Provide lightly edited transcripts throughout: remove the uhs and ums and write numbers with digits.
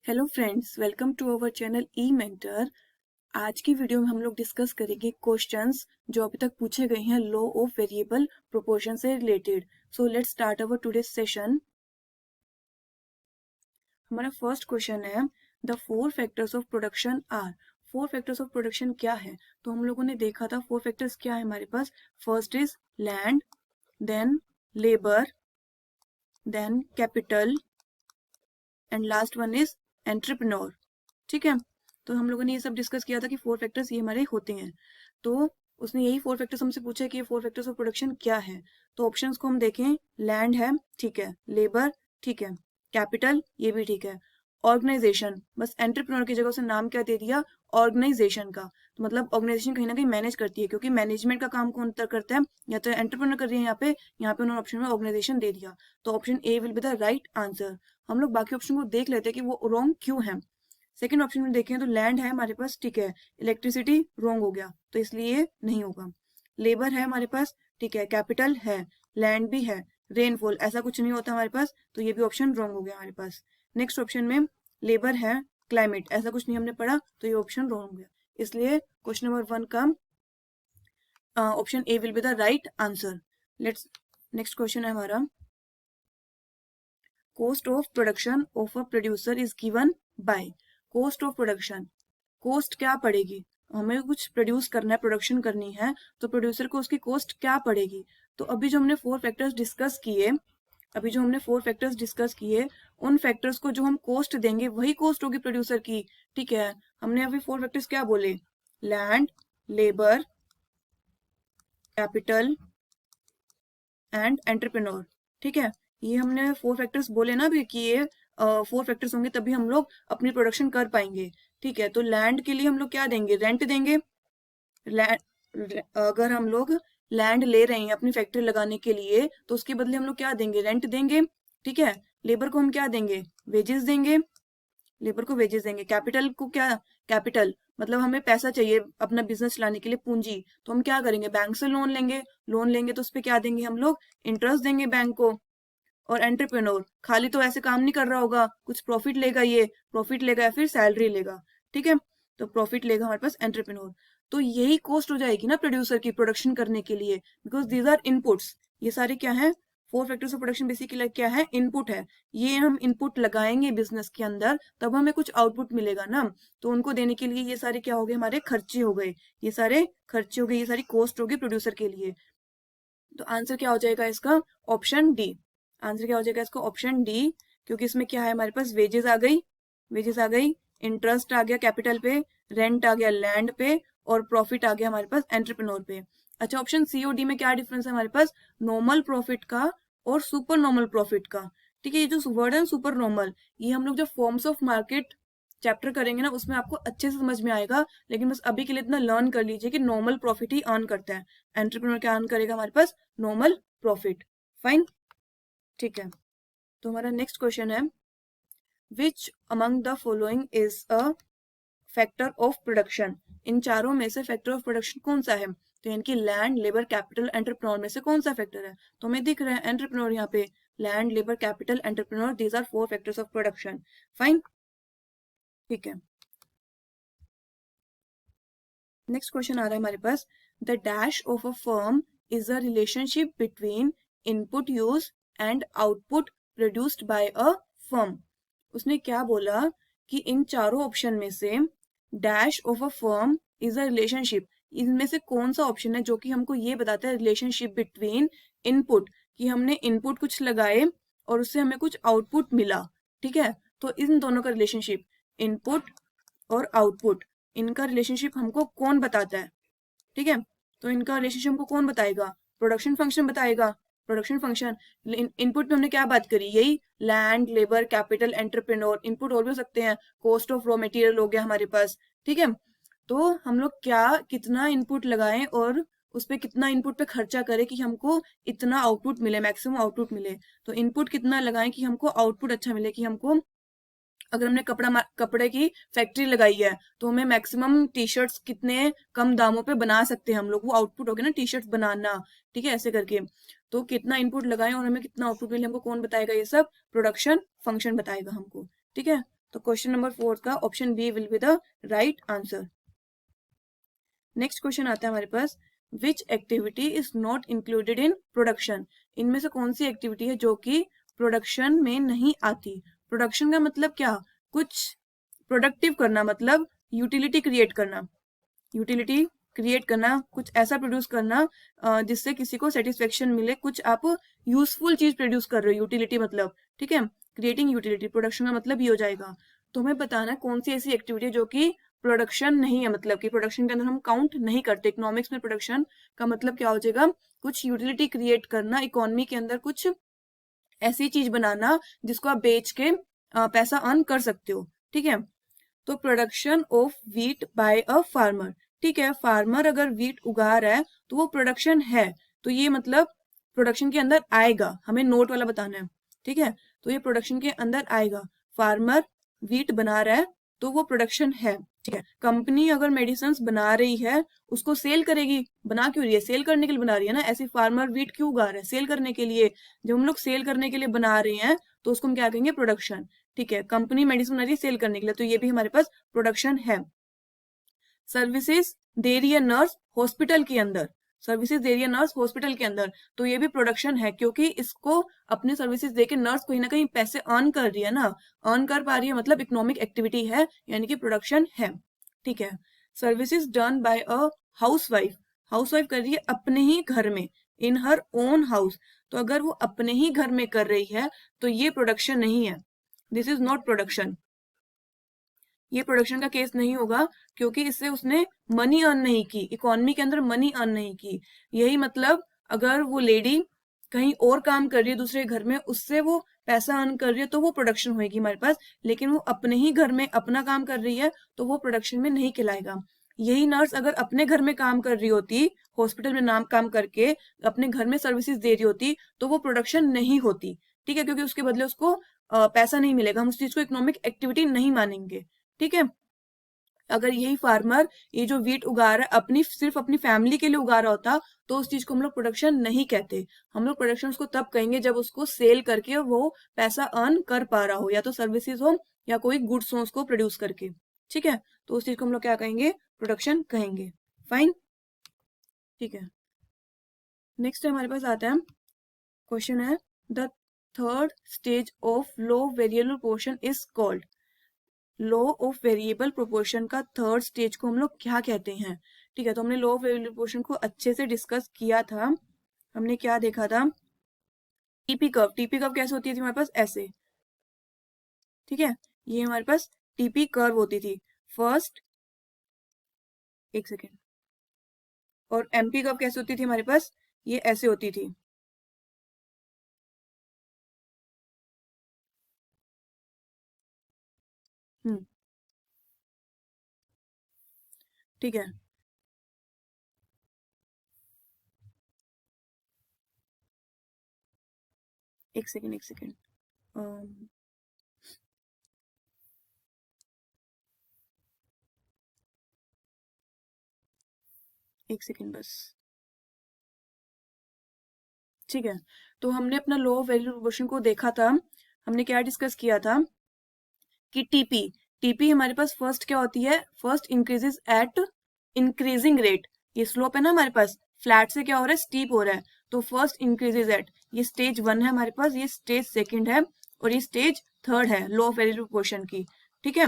Hello friends, welcome to our channel E mentor. आज की video में हम लोग डिस्कस करेंगे क्वेश्चंस जो अभी तक पूछे गए हैं लॉ ऑफ वेरिएबल प्रोपोर्शन से related. So let's start our today's session. हमारा फर्स्ट क्वेश्चन है the four factors of production are. Four factors of production क्या है? तो हम लोगों ने देखा था फोर फैक्टर्स क्या है हमारे पास। First is land, then labour, then capital and last one is entrepreneur. ठीक है, तो हम लोगों ने ये सब डिस्कस किया था कि फोर फैक्टर्स ये हमारे होते हैं। तो उसने यही फोर फैक्टर्स हमसे पूछा कि ये फोर फैक्टर्स ऑफ प्रोडक्शन क्या है। तो ऑप्शंस को हम देखें, लैंड है, ठीक है, लेबर, ठीक है, कैपिटल, ये भी ठीक है, ऑर्गेनाइजेशन, बस एंटरप्रेन्योर की जगह उसे नाम क्या दे दिया, ऑर्गेनाइजेशन का। तो मतलब ऑर्गेनाइजेशन कहीं ना कहीं मैनेज करती है, क्योंकि मैनेजमेंट का काम कौन करता है, या तो एंटरप्रेन्योर कर रही है यहाँ पे उन्होंने ऑप्शन में ऑर्गेनाइजेशन दे दिया। तो option A will be the right answer. हम लोग बाकी ऑप्शन को देख लेते हैं कि वो रॉन्ग क्यों है। सेकंड ऑप्शन में देखें तो लैंड है हमारे पास, ठीक है, इलेक्ट्रिसिटी रॉन्ग हो गया तो इसलिए नहीं होगा। लेबर है हमारे पास, ठीक है, कैपिटल है, लैंड भी है, रेनफॉल ऐसा कुछ नहीं होता हमारे पास, तो ये भी ऑप्शन रॉन्ग हो गया हमारे पास। नेक्स्ट ऑप्शन में लेबर है, क्लाइमेट ऐसा कुछ नहीं हमने पढ़ा, तो ये ऑप्शन रॉन्ग हो गया। इसलिए क्वेश्चन नंबर 1 का option A will be the right answer. Let's next question है हमारा, cost of production of a producer is given by। cost of production, cost क्या पड़ेगी, हमें कुछ प्रोड्यूस करना है, प्रोडक्शन करनी है, तो प्रोड्यूसर को उसकी कॉस्ट क्या पड़ेगी। तो अभी जो हमने फोर फैक्टर्स डिस्कस किए, उन फैक्टर्स को जो हम कॉस्ट देंगे वही कॉस्ट होगी प्रोड्यूसर की। ठीक है, हमने अभी फोर फैक्टर्स क्या बोले, land, labour, capital and entrepreneur. ठीक है, ये हमने फोर फैक्टर्स बोले ना अभी कि ये फोर फैक्टर्स होंगे तभी हम लोग अपनी प्रोडक्शन कर पाएंगे। ठीक है, तो लैंड के लिए हम लोग क्या देंगे, रेंट देंगे। अगर हम लोग लैंड ले रहे हैं अपनी फैक्ट्री लगाने के लिए तो उसके बदले हम लोग क्या देंगे, रेंट देंगे। ठीक है, लेबर को हम क्या देंगे, वेजेस देंगे, लेबर को वेजेस देंगे। कैपिटल को क्या, कैपिटल मतलब हमें पैसा चाहिए अपना बिजनेस चलाने के लिए, पूंजी, तो हम क्या करेंगे, बैंक से लोन लेंगे। लोन लेंगे तो उस पर क्या देंगे हम लोग, इंटरेस्ट देंगे बैंक को। और एंटरप्रेन्योर खाली तो ऐसे काम नहीं कर रहा होगा, कुछ प्रॉफिट लेगा, ये प्रॉफिट लेगा या फिर सैलरी लेगा। ठीक है, तो प्रॉफिट लेगा हमारे पास एंटरप्रेन्योर। तो यही कॉस्ट हो जाएगी ना प्रोड्यूसर की प्रोडक्शन करने के लिए, बिकॉज दीज आर इनपुट्स। ये सारे क्या है, four factors of production basically क्या है, इनपुट है। ये हम इनपुट लगाएंगे बिजनेस के अंदर तब हमें कुछ आउटपुट मिलेगा ना। तो उनको देने के लिए ये सारे क्या हो गए, हमारे खर्चे हो गए, ये सारे खर्चे हो गए, ये सारी कॉस्ट हो गई प्रोड्यूसर के लिए। तो आंसर क्या हो जाएगा इसका, ऑप्शन डी। आंसर क्या हो जाएगा इसका, ऑप्शन डी, क्योंकि इसमें क्या है हमारे पास, वेजेस आ गई, वेजेस आ गई, इंटरेस्ट आ गया कैपिटल पे, रेंट आ गया लैंड पे, और प्रॉफिट आ गया हमारे पास एंटरप्रेन्योर पे। अच्छा, ऑप्शन सी और डी में क्या डिफरेंस है हमारे पास, नॉर्मल प्रॉफिट का और सुपर नॉर्मल प्रॉफिट का। ठीक है, ये जो वर्ड है सुपर नॉर्मल, ये हम लोग जब फॉर्म्स ऑफ मार्केट चैप्टर करेंगे ना उसमें आपको अच्छे से समझ में आएगा, लेकिन बस अभी के लिए इतना लर्न कर लीजिए कि नॉर्मल प्रॉफिट ही अर्न करता है। एंटरप्रेन्योर क्या अर्न करेगा हमारे पास, नॉर्मल प्रॉफिट। फाइन, ठीक है, तो हमारा नेक्स्ट क्वेश्चन है, which among the following is a factor of production. इन चारों में से फैक्टर ऑफ प्रोडक्शन कौन सा है। तो इनकी लैंड, लेबर, कैपिटल, एंटरप्रेन्योर में से कौन सा फैक्टर है, तो हमें दिख रहा है एंटरप्रेन्योर यहाँ पे, land, labour, capital, entrepreneur, these are four factors of production. Fine, ठीक है, नेक्स्ट क्वेश्चन आ रहा है हमारे पास, the dash of a firm is a relationship between input use and output produced by a firm. उसने क्या बोला कि इन चारों ऑप्शन में से dash of a firm is a relationship, इनमें से कौन सा ऑप्शन है जो कि हमको ये बताता है रिलेशनशिप बिटवीन इनपुट, कि हमने इनपुट कुछ लगाए और उससे हमें कुछ आउटपुट मिला। ठीक है, तो इन दोनों का रिलेशनशिप, इनपुट और आउटपुट, इनका रिलेशनशिप हमको कौन बताता है। ठीक है, तो इनका रिलेशनशिप हमको कौन बताएगा, प्रोडक्शन फंक्शन बताएगा। प्रोडक्शन फंक्शन, इनपुट में हमने क्या बात करी, यही land, labour, capital, entrepreneur. Input और भी हो सकते हैं, कॉस्ट ऑफ रॉ मटेरियल हो गया हमारे पास। ठीक है, तो हम लोग क्या कितना इनपुट लगाएं और उस पर कितना इनपुट पे खर्चा करें कि हमको इतना आउटपुट मिले, मैक्सिमम आउटपुट मिले। तो इनपुट कितना लगाएं कि हमको आउटपुट अच्छा मिले, कि हमको अगर हमने कपड़े की फैक्ट्री लगाई है तो हमें मैक्सिमम टी शर्ट्स कितने कम दामों पे बना सकते हैं हम लोग, वो आउटपुट हो गया ना टी शर्ट्स बनाना। ठीक है, ऐसे करके तो कितना इनपुट लगाएं और हमें कितना आउटपुट मिले, हमको कौन बताएगा, ये सब प्रोडक्शन फंक्शन बताएगा हमको। ठीक है, तो क्वेश्चन नंबर 4 का option B will be the right answer. Next question आता है हमारे पास, which activity is not included in production. इनमें से कौन सी एक्टिविटी है जो कि प्रोडक्शन में नहीं आती। प्रोडक्शन का मतलब क्या, कुछ प्रोडक्टिव करना, मतलब यूटिलिटी क्रिएट करना, यूटिलिटी क्रिएट करना, कुछ ऐसा प्रोड्यूस करना जिससे किसी को सेटिस्फेक्शन मिले, कुछ आप यूजफुल चीज प्रोड्यूस कर रहे हो, यूटिलिटी मतलब, ठीक है, क्रिएटिंग यूटिलिटी, प्रोडक्शन का मतलब ये हो जाएगा। तो हमें बताना है कौन सी ऐसी एक्टिविटी है जो कि प्रोडक्शन नहीं है, मतलब कि प्रोडक्शन के अंदर हम काउंट नहीं करते। इकोनॉमिक्स में प्रोडक्शन का मतलब क्या हो जाएगा, कुछ यूटिलिटी क्रिएट करना, इकोनॉमी के अंदर कुछ ऐसी चीज बनाना जिसको आप बेच के पैसा अर्न कर सकते हो, ठीक है। तो production of wheat by a farmer, ठीक है, फार्मर अगर वीट उगा रहा है तो वो प्रोडक्शन है, तो ये मतलब प्रोडक्शन के अंदर आएगा, हमें नोट वाला बताना है, ठीक है। तो ये प्रोडक्शन के अंदर आएगा, फार्मर वीट बना रहा है तो वो प्रोडक्शन है, ठीक है। कंपनी अगर मेडिसिन बना रही है उसको सेल करेगी, बना क्यों रही है, सेल करने के लिए बना रही है ना। ऐसे फार्मर वीट क्यों उगा रहा है, सेल करने के लिए। जब हम लोग सेल करने के लिए बना रहे हैं तो उसको हम क्या कहेंगे, प्रोडक्शन, ठीक है। कंपनी मेडिसिन बना रही है सेल करने के लिए, तो ये भी हमारे पास प्रोडक्शन है। सर्विसेज दे रही है नर्स हॉस्पिटल के अंदर, सर्विसेज दे रही है नर्स हॉस्पिटल के अंदर, तो ये भी प्रोडक्शन है, क्योंकि इसको अपने सर्विसेज देके नर्स कहीं ना कहीं पैसे अर्न कर रही है ना, अर्न कर पा रही है, मतलब इकोनॉमिक एक्टिविटी है, यानी कि प्रोडक्शन है, ठीक है। Services done by a housewife, housewife कर रही है अपने ही घर में, इन हर ओन हाउस, तो अगर वो अपने ही घर में कर रही है तो ये प्रोडक्शन नहीं है, दिस इज नॉट प्रोडक्शन, ये प्रोडक्शन का केस नहीं होगा, क्योंकि इससे उसने मनी अर्न नहीं की, इकोनॉमी के अंदर मनी अर्न नहीं की। यही मतलब अगर वो लेडी कहीं और काम कर रही है दूसरे घर में, उससे वो पैसा अर्न कर रही है, तो वो प्रोडक्शन होगी हमारे पास। लेकिन वो अपने ही घर में अपना काम कर रही है तो वो प्रोडक्शन में नहीं कहलाएगा। यही नर्स अगर अपने घर में काम कर रही होती, हॉस्पिटल में नाम काम करके अपने घर में सर्विसेज दे रही होती, तो वो प्रोडक्शन नहीं होती, ठीक है, क्योंकि उसके बदले उसको पैसा नहीं मिलेगा, हम उस चीज को इकोनॉमिक एक्टिविटी नहीं मानेंगे, ठीक है। अगर यही फार्मर ये जो वीट उगा रहा है अपनी, सिर्फ अपनी फैमिली के लिए उगा रहा होता, तो उस चीज को हम लोग प्रोडक्शन नहीं कहते। हम लोग प्रोडक्शन उसको तब कहेंगे जब उसको सेल करके वो पैसा अर्न कर पा रहा हो, या तो सर्विसेज हो या कोई गुड्स हो उसको प्रोड्यूस करके, ठीक है। तो उस चीज को हम लोग क्या कहेंगे, प्रोडक्शन कहेंगे, फाइन, ठीक है। नेक्स्ट हमारे पास आता है, क्वेश्चन है, the third stage of low variable portion is called. Law of variable proportion का थर्ड स्टेज को हम लोग क्या कहते हैं, ठीक है। तो हमने लॉ ऑफ वेरिएबल प्रोपोर्शन को अच्छे से डिस्कस किया था, हमने क्या देखा था, टीपी कर्व, टीपी कर्व कैसे होती थी हमारे पास, ऐसे, ठीक है, ये हमारे पास टीपी कर्व होती थी फर्स्ट, एक सेकेंड, और एमपी कर्व कैसे होती थी हमारे पास, ये ऐसे होती थी, ठीक है। एक सेकेंड, एक सेकेंड, एक सेकेंड बस, ठीक है। तो हमने अपना लॉ ऑफ वेरिएबल प्रोपोर्शन को देखा था, हमने क्या डिस्कस किया था कि टीपी, टीपी हमारे पास फर्स्ट क्या होती है, first increases at increasing rate, ये स्लोप है ना हमारे पास, फ्लैट से क्या हो रहा है, स्टीप हो रहा है, तो फर्स्ट इंक्रीजेस एट, ये स्टेज 1 है हमारे पास, ये स्टेज 2 है, और ये स्टेज 3 है लॉ ऑफ वेरिएबल प्रोपोर्शन की, ठीक है।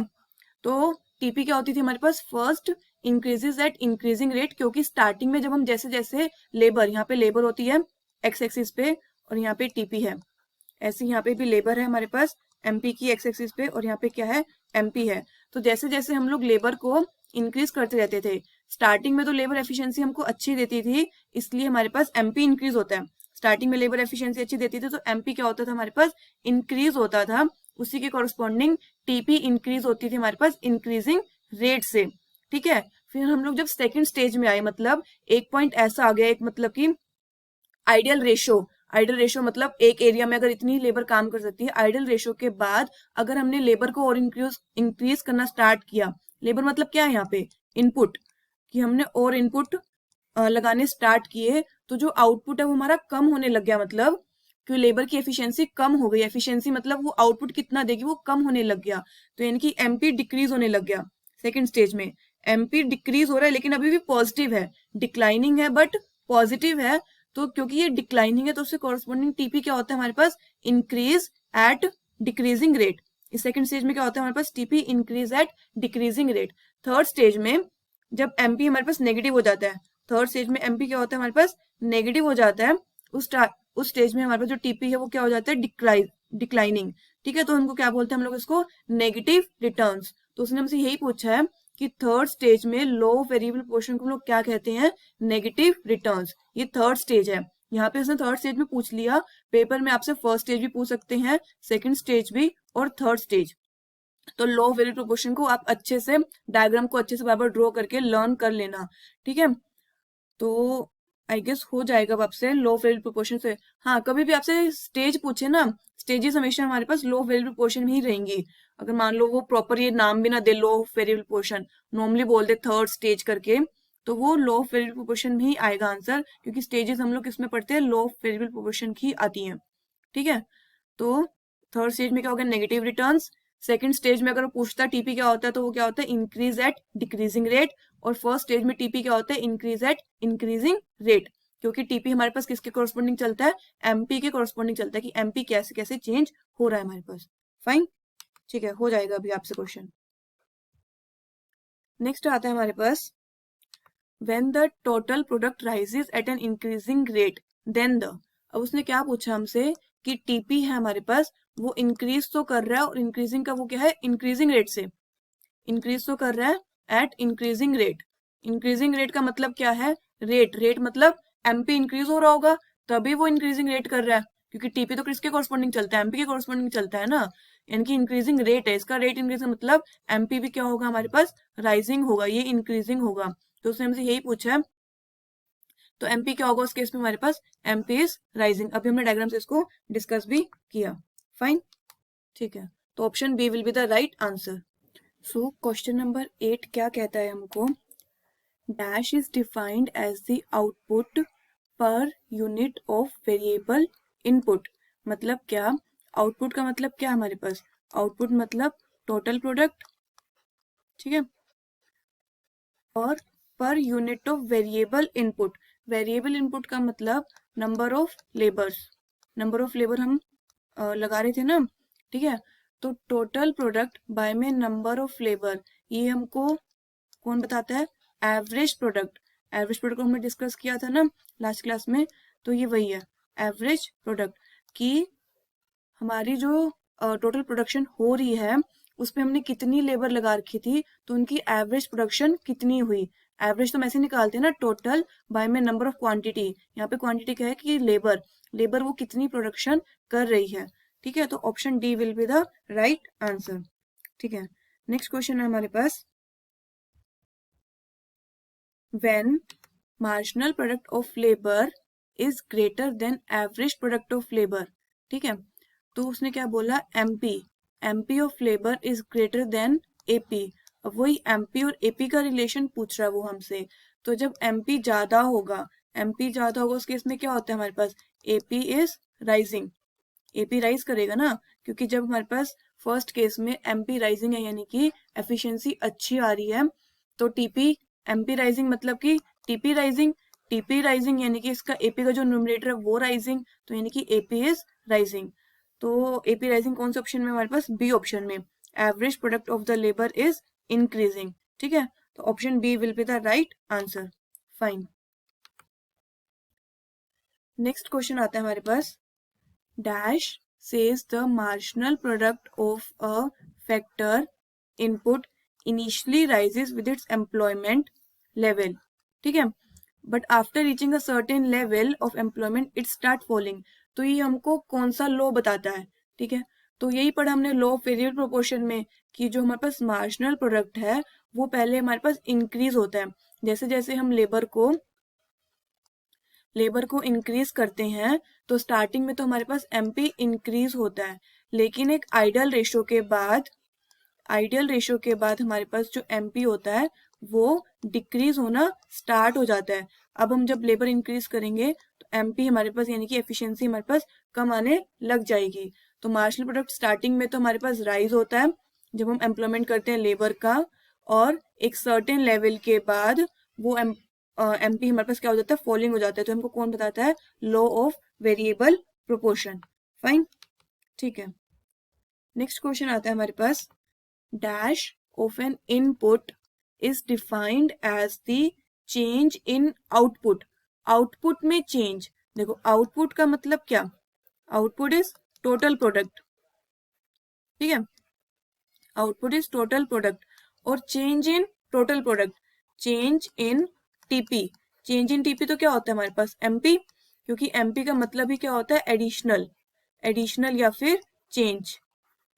तो टीपी क्या होती थी हमारे पास, first increases at increasing rate, क्योंकि स्टार्टिंग में जब हम जैसे जैसे लेबर, यहाँ पे लेबर होती है एक्स एक्सिस पे और यहाँ पे टीपी है, ऐसे यहाँ पे भी लेबर है हमारे पास एमपी की एक्स एक्सिस पे, और यहाँ पे क्या है, एमपी है। तो जैसे जैसे हम लोग लेबर को इंक्रीज करते रहते थे, स्टार्टिंग में तो लेबर एफिशिएंसी हमको अच्छी देती थी, इसलिए हमारे पास एमपी इंक्रीज होता है। स्टार्टिंग में लेबर एफिशिएंसी अच्छी देती थी तो एमपी क्या होता था हमारे पास, इंक्रीज होता था, उसी के कॉरस्पॉन्डिंग टीपी इंक्रीज होती थी हमारे पास इंक्रीजिंग रेट से, ठीक है। फिर हम लोग जब सेकेंड स्टेज में आए, मतलब एक पॉइंट ऐसा आ गया, एक मतलब कि आइडियल रेशो, आइडियल रेशो मतलब एक एरिया में अगर इतनी लेबर काम कर सकती है, आइडियल रेशो के बाद अगर हमने लेबर को और इंक्रीज करना स्टार्ट किया, लेबर मतलब क्या है यहाँ पे, इनपुट, कि हमने और इनपुट लगाने स्टार्ट किए, तो जो आउटपुट है वो हमारा कम होने लग गया, मतलब कि लेबर की एफिशिएंसी कम हो गई, एफिशिएंसी मतलब वो आउटपुट कितना देगी वो कम होने लग गया, तो यानी कि एमपी डिक्रीज होने लग गया। सेकंड स्टेज में एमपी डिक्रीज हो रहा है लेकिन अभी भी पॉजिटिव है, डिक्लाइनिंग है बट पॉजिटिव है, तो क्योंकि ये डिक्लाइनिंग है तो उससे कॉरस्पॉन्डिंग टीपी क्या होता है हमारे पास, इंक्रीज एट डिक्रीजिंग रेट। इस सेकंड स्टेज में क्या होता है हमारे पास, TP increase at decreasing rate. Third stage में जब एमपी हमारे पास नेगेटिव हो जाता है, थर्ड स्टेज में एमपी क्या होता है हमारे पास, नेगेटिव हो जाता है, उस स्टेज में हमारे पास जो टीपी है वो क्या हो जाता है, डिक्लाइनिंग। ठीक है, तो उनको क्या बोलते हैं हम लोग इसको, नेगेटिव रिटर्न्स। तो उसने हमसे यही पूछा है कि थर्ड स्टेज में लो वेरिएबल पोर्शन को हम लोग क्या कहते हैं, नेगेटिव रिटर्न्स। ये थर्ड स्टेज है, यहाँ पे उसने थर्ड स्टेज में पूछ लिया, पेपर में आपसे फर्स्ट स्टेज भी पूछ सकते हैं, सेकंड स्टेज भी और थर्ड स्टेज। तो लो वेरिएबल प्रोपोर्शन को आप अच्छे से डायग्राम को अच्छे से बार बार ड्रॉ करके लर्न कर लेना। ठीक है, तो आई गेस हो जाएगा अब आपसे लो वेरिएबल प्रोपोर्शन से। हाँ, कभी भी आपसे स्टेज पूछे ना, स्टेजेस हमेशा हमारे पास लो वेरिएबल प्रोपोर्शन में ही रहेंगी। अगर मान लो वो प्रॉपर ये नाम भी ना दे लो वेरिएबल प्रोपोर्शन, नॉर्मली बोल दे थर्ड स्टेज करके, तो वो लो वेरिएबल प्रोपोर्शन में ही आएगा आंसर, क्योंकि स्टेजेस हम लोग किसमें पढ़ते हैं, लो वेरिएबल प्रोपोर्शन की आती हैं। ठीक है, तो थर्ड स्टेज में क्या होगा, नेगेटिव रिटर्न्स। सेकंड स्टेज में अगर पूछता टीपी क्या होता है तो वो क्या होता है, इंक्रीज एट डिक्रीजिंग रेट। और फर्स्ट स्टेज में टीपी क्या होता है, इंक्रीज एट इंक्रीजिंग रेट, क्योंकि टीपी हमारे पास किसके कॉरस्पॉन्डिंग चलता है, एमपी के कॉरस्पॉन्डिंग चलता है, कि एमपी कैसे कैसे चेंज हो रहा है हमारे पास। फाइन, ठीक है, हो जाएगा अभी आपसे क्वेश्चन। नेक्स्ट आता है हमारे पास, when the total product rises at an increasing rate then the। अब उसने क्या पूछा हमसे कि टीपी है हमारे पास, वो इंक्रीज तो कर रहा है, और इंक्रीजिंग का वो क्या है, इंक्रीजिंग रेट से इंक्रीज तो कर रहा है at increasing rate. Increasing rate का मतलब क्या है, रेट मतलब एमपी इंक्रीज हो रहा होगा तभी वो इंक्रीजिंग रेट कर रहा है, क्योंकि टीपी तो किसके कॉरस्पॉन्डिंग चलता है, एमपी के कॉरस्पॉन्डिंग चलता है ना, यानी कि इंक्रीजिंग रेट है इसका, रेट इंक्रीज मतलब एमपी भी क्या होगा हमारे पास, राइजिंग होगा, ये इंक्रीजिंग होगा। तो उसने हमसे यही पूछा है, तो एमपी क्या होगा उस केस में हमारे पास, एमपी इज राइजिंग। अभी हमने डायग्राम से इसको डिस्कस भी किया। फाइन, ठीक है, तो option B will be the right answer. So question number 8 क्या कहता है हमको, dash is defined as the output per unit of variable input. मतलब क्या, आउटपुट का मतलब क्या हमारे पास, आउटपुट मतलब टोटल प्रोडक्ट, ठीक है, और per unit of variable input, variable input का मतलब number of labours, number of labour हम लगा रहे थे ना, ठीक है, तो टोटल प्रोडक्ट बाय में नंबर ऑफ लेबर, ये हमको कौन बताता है, एवरेज प्रोडक्ट। एवरेज प्रोडक्ट को हमने डिस्कस किया था ना लास्ट क्लास में, तो ये वही है एवरेज प्रोडक्ट, कि हमारी जो टोटल प्रोडक्शन हो रही है उस पर हमने कितनी लेबर लगा रखी थी, तो उनकी एवरेज प्रोडक्शन कितनी हुई। एवरेज तो हम ऐसे निकालते हैं ना, टोटल बाय में नंबर ऑफ क्वांटिटी, यहाँ पे क्वांटिटी क्या है कि लेबर, लेबर वो कितनी प्रोडक्शन कर रही है। ठीक है, तो option D will be the right answer. ठीक है, नेक्स्ट क्वेश्चन है हमारे पास, when marginal product of labour is greater than average product of labour. ठीक है, तो उसने क्या बोला, MP of labour is greater than AP. अब वही एमपी और एपी का रिलेशन पूछ रहा है वो हमसे, तो जब एमपी ज्यादा होगा, एमपी ज्यादा होगा उस केस में क्या होता है हमारे पास, AP is rising, AP rise करेगा ना, क्योंकि जब हमारे पास फर्स्ट केस में एमपी राइजिंग है यानी कि एफिशिएंसी अच्छी आ रही है, तो टीपी एमपी राइजिंग मतलब कि टीपी राइजिंग, टीपी राइजिंग यानी कि इसका एपी का जो न्यूमरेटर है वो राइजिंग, तो यानी कि एपी इज राइजिंग। तो एपी राइजिंग कौन से ऑप्शन में हमारे पास, बी ऑप्शन में, average product of the labour is increasing. ठीक है, तो option B will be the right answer. Fine, next question आता है हमारे पास, dash says the marginal product of a factor input initially rises with its employment level। ठीक है, but after reaching a certain level of employment it start falling। तो ये हमको कौन सा लॉ बताता है, ठीक है, तो यही पढ़ा हमने लॉ ऑफ वेरिएबल प्रोपोर्शन में, कि जो हमारे पास मार्जिनल प्रोडक्ट है वो पहले हमारे पास इंक्रीज होता है, जैसे जैसे हम लेबर को इंक्रीज करते हैं तो स्टार्टिंग में तो हमारे पास एमपी इंक्रीज होता है, लेकिन एक आइडियल रेशो के बाद हमारे पास जो एमपी होता है वो डिक्रीज होना स्टार्ट हो जाता है। अब हम जब लेबर इंक्रीज करेंगे तो एमपी हमारे पास यानी कि एफिशिएंसी हमारे पास कम आने लग जाएगी। तो मार्जिनल प्रोडक्ट स्टार्टिंग में तो हमारे पास राइज होता है जब हम एम्प्लॉयमेंट करते हैं लेबर का, और एक सर्टेन लेवल के बाद वो एमपी हमारे पास क्या हो जाता है, फॉलिंग हो जाता है। तो हमको कौन बताता है, law of variable proportion. Fine, ठीक है। नेक्स्ट क्वेश्चन आता है हमारे पास, dash of an input is defined as the change in output. Output में चेंज, देखो आउटपुट का मतलब क्या, आउटपुट इज टोटल प्रोडक्ट, ठीक है, आउटपुट इज टोटल प्रोडक्ट। और change in total product, change in TP, change in TP तो क्या होता है हमारे पास, एमपी, क्योंकि एमपी का मतलब ही क्या होता है, एडिशनल, एडिशनल या फिर चेंज,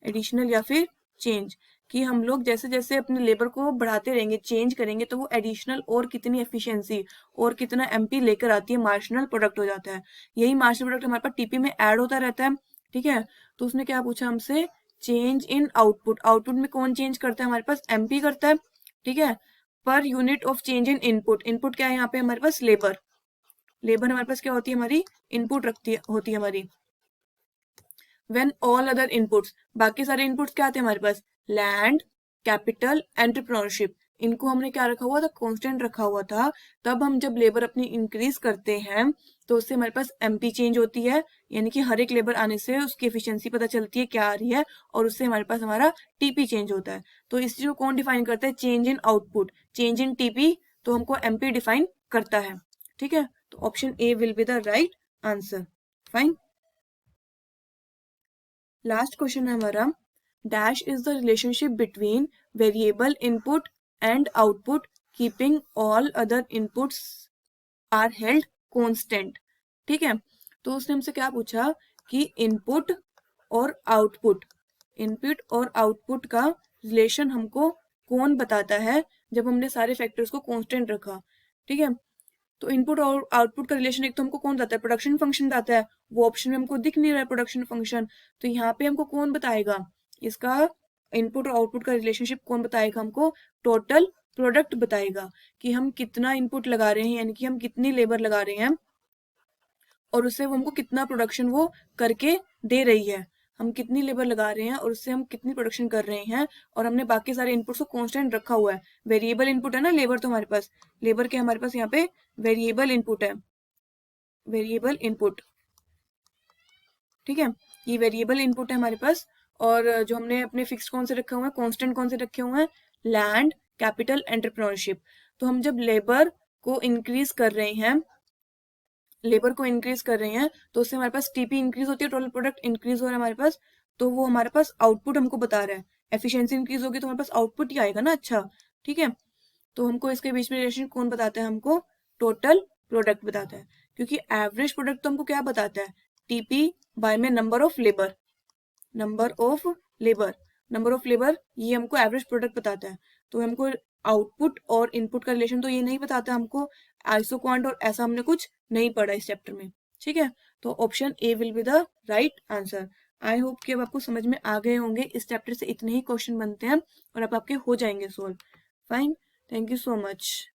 एडिशनल या फिर चेंज, कि हम लोग जैसे जैसे अपने लेबर को बढ़ाते रहेंगे, चेंज करेंगे, तो वो एडिशनल और कितनी एफिशिएंसी और कितना एमपी लेकर आती है, मार्जिनल प्रोडक्ट हो जाता है। यही मार्जिनल प्रोडक्ट हमारे पास टीपी में ऐड होता रहता है, ठीक है। तो उसने क्या पूछा हमसे, चेंज इन आउटपुट, आउटपुट में कौन चेंज करता है, हमारे पास एमपी करता है, ठीक है। पर unit of change in input, input क्या है यहाँ पे हमारे पास, लेबर, लेबर हमारे पास क्या होती है, हमारी इनपुट रखती है, होती है हमारी। व्हेन ऑल अदर इनपुट्स, बाकी सारे इनपुट्स क्या आते हैं हमारे पास, लैंड, कैपिटल, एंटरप्रेन्योरशिप, इनको हमने क्या रखा हुआ था, कांस्टेंट रखा हुआ था। तब हम जब लेबर अपनी इंक्रीज करते हैं तो उससे हमारे पास एमपी चेंज होती है, यानी कि हर एक लेबर आने से उसकी एफिशिएंसी पता चलती है क्या आ रही है, और उससे हमारे पास हमारा टीपी चेंज होता है। तो इस चीज को कौन डिफाइन करता है, change in output, change in TP, तो हमको एमपी डिफाइन करता है, ठीक है। तो option A will be the right answer. Fine, last question है हमारा, dash is the relationship between variable input and output keeping all other inputs are held constant, ठीक है। तो उसने हमसे क्या पूछा कि इनपुट और आउटपुट, इनपुट और आउटपुट का रिलेशन हमको कौन बताता है जब हमने सारे फैक्टर्स को कांस्टेंट रखा, ठीक है। तो इनपुट और आउटपुट का रिलेशन एक तो हमको कौन बताता है, प्रोडक्शन फंक्शन बताता है, वो ऑप्शन में हमको दिख नहीं रहा है प्रोडक्शन फंक्शन। तो यहाँ पे हमको कौन बताएगा इसका, इनपुट और आउटपुट का रिलेशनशिप कौन बताएगा हमको, टोटल प्रोडक्ट बताएगा, कि हम कितना इनपुट लगा रहे हैं, यानी कि हम कितनी लेबर लगा रहे हैं, और उससे वो हमको कितना प्रोडक्शन वो करके दे रही है, हम कितनी लेबर लगा रहे हैं और उससे हम कितनी प्रोडक्शन कर रहे हैं, और हमने बाकी सारे इनपुट्स को कांस्टेंट रखा हुआ है। वेरिएबल इनपुट है ना लेबर, तो हमारे पास लेबर के हमारे पास यहाँ पे वेरिएबल इनपुट है, वेरिएबल इनपुट, ठीक है, ये वेरिएबल इनपुट है हमारे पास। और जो हमने अपने फिक्स कौन से रखे हुए हैं, कांस्टेंट कौन से रखे हुए हैं, लैंड, कैपिटल, एंटरप्रेन्योरशिप। तो हम जब लेबर को इंक्रीज कर रहे हैं, लेबर को इंक्रीज कर रहे हैं, तो उससे हमारे पास टीपी इंक्रीज होती है, टोटल प्रोडक्ट इंक्रीज हो रहा है हमारे पास, तो वो हमारे पास आउटपुट हमको बता रहा है। एफिशिएंसी इंक्रीज होगी तो हमारे पास आउटपुट ही आएगा ना, अच्छा, ठीक है। तो हमको इसके बीच में रिलेशन कौन बताता है, हमको टोटल प्रोडक्ट बताता है, क्योंकि एवरेज प्रोडक्ट तो हमको क्या बताता है, टीपी बाय में number of labour, number of labour, number of labour, ये हमको एवरेज प्रोडक्ट बताता है। तो हमको आउटपुट और इनपुट का रिलेशन तो ये नहीं बताता हमको, आइसोक्वांट और ऐसा हमने कुछ नहीं पढ़ा इस चैप्टर में, ठीक है। तो option A will be the right answer. I hope कि अब आपको समझ में आ गए होंगे, इस चैप्टर से इतने ही क्वेश्चन बनते हैं और अब आपके हो जाएंगे solve. Fine, thank you so much.